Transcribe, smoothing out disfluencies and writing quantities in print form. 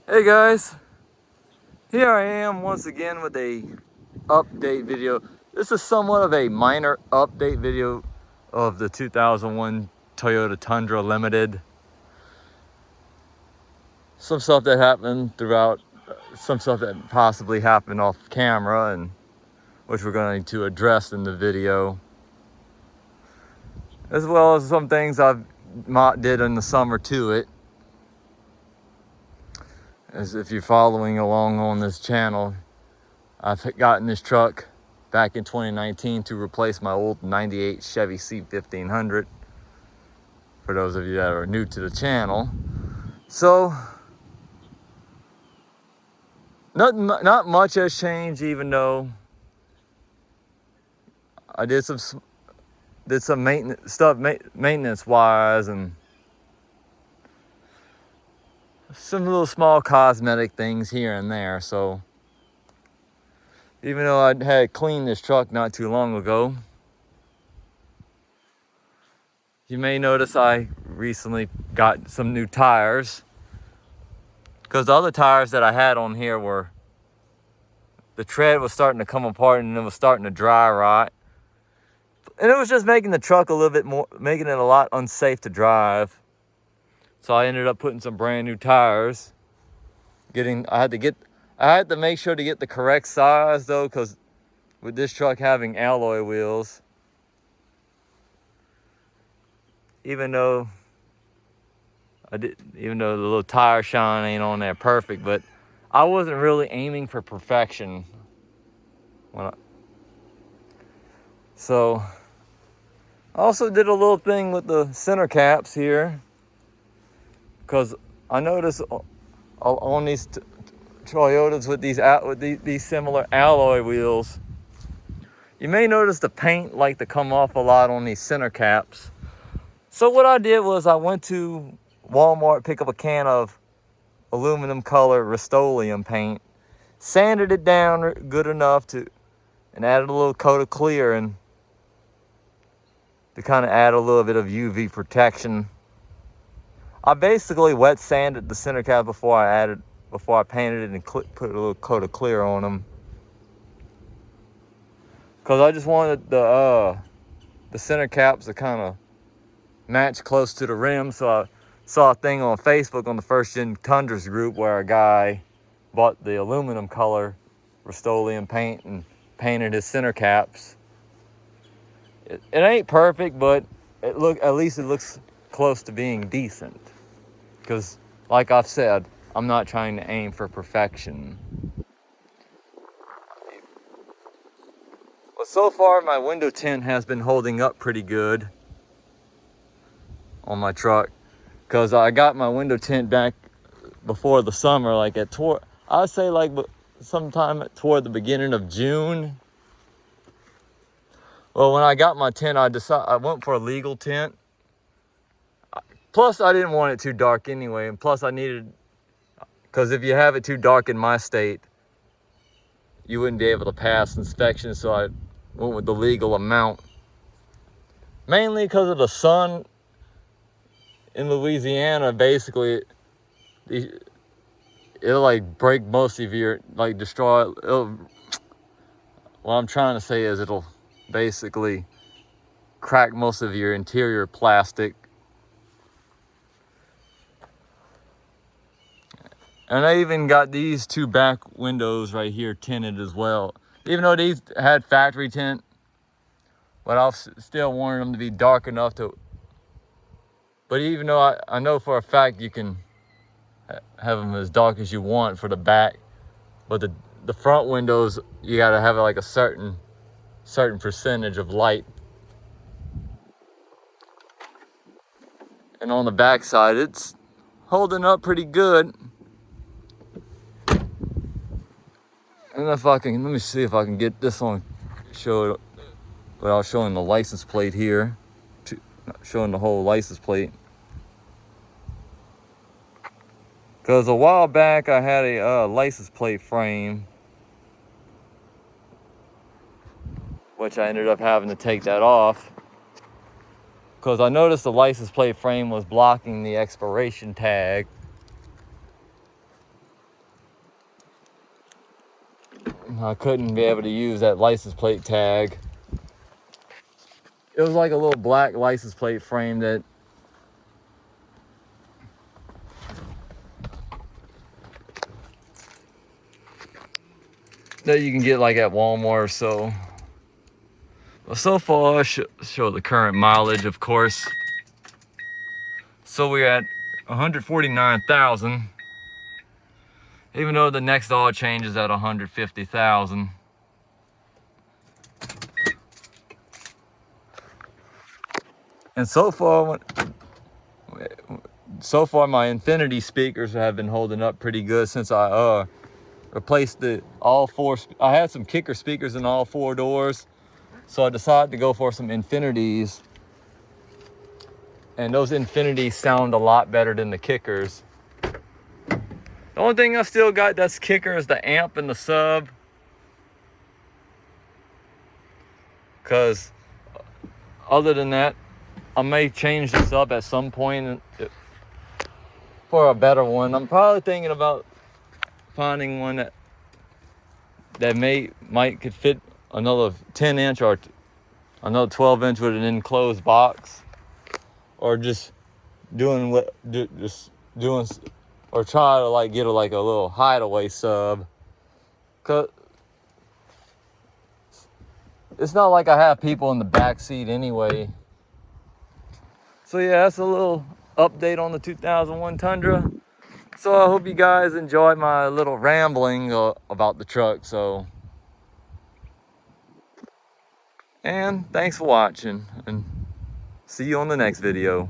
Hey guys, here I am once again with a update video. This is somewhat of a minor update video of the 2001 Toyota Tundra Limited. Some stuff that happened throughout, some stuff that possibly happened off camera, and which we're going to address in the video, as well as some things I did in the summer to it. As if you're following along on this channel, I've gotten this truck back in 2019 to replace my old 98 Chevy C1500, for those of you that are new to the channel. So, not much has changed, even though I did some maintenance stuff, maintenance wise, and some little small cosmetic things here and there. So even though I had cleaned this truck not too long ago, you may notice I recently got some new tires, because the other tires that I had on here were, the tread was starting to come apart and it was starting to dry rot. And it was just making the truck a little bit more, making it a lot unsafe to drive. So I ended up putting some brand new tires. I had to make sure to get the correct size though, because with this truck having alloy wheels, even though the little tire shine ain't on there perfect, but I wasn't really aiming for perfection. So I also did a little thing with the center caps here, because I noticed on these Toyotas with these similar alloy wheels, you may notice the paint like to come off a lot on these center caps. So what I did was I went to Walmart, pick up a can of aluminum color Rust-Oleum paint, sanded it down good enough and added a little coat of clear, and to kind of add a little bit of UV protection. I basically wet sanded the center cap before I painted it and put a little coat of clear on them, because I just wanted the center caps to kind of match close to the rim. So I saw a thing on Facebook on the First Gen Tundras group where a guy bought the aluminum color Rust-Oleum paint and painted his center caps. It ain't perfect, but at least it looks close to being decent. Because, like I've said, I'm not trying to aim for perfection. Well, so far my window tint has been holding up pretty good on my truck, because I got my window tint back before the summer, I'd say like sometime toward the beginning of June. Well, when I got my tint, I went for a legal tint. Plus, I didn't want it too dark anyway, and plus because if you have it too dark in my state, you wouldn't be able to pass inspection, so I went with the legal amount. Mainly because of the sun in Louisiana. Basically, it'll like break most of your, like destroy, what I'm trying to say is it'll basically crack most of your interior plastic. And I even got these two back windows right here tinted as well. Even though these had factory tint, but I still wanted them to be dark enough to, but even though I know for a fact you can have them as dark as you want for the back, but the front windows, you gotta have like a certain percentage of light. And on the back side, it's holding up pretty good. And let me see if I can get this on, show it without showing the license plate here, not showing the whole license plate. Because a while back I had a license plate frame, which I ended up having to take that off, because I noticed the license plate frame was blocking the expiration tag. I couldn't be able to use that license plate tag. It was like a little black license plate frame that you can get like at Walmart. So, well, so far, show the current mileage, of course. So we're at 149,000, even though the next oil change is at 150,000. And so far my Infinity speakers have been holding up pretty good since I replaced I had some kicker speakers in all 4 doors. So I decided to go for some Infinities. And those Infinities sound a lot better than the kickers. The only thing I still got that's kicker is the amp and the sub. Because other than that, I may change the sub at some point for a better one. I'm probably thinking about finding one that might could fit another 10-inch or another 12-inch with an enclosed box, or just or try to like get a little hideaway sub. Cause it's not like I have people in the back seat anyway. So yeah, that's a little update on the 2001 Tundra. So I hope you guys enjoyed my little rambling about the truck. And thanks for watching, and see you on the next video.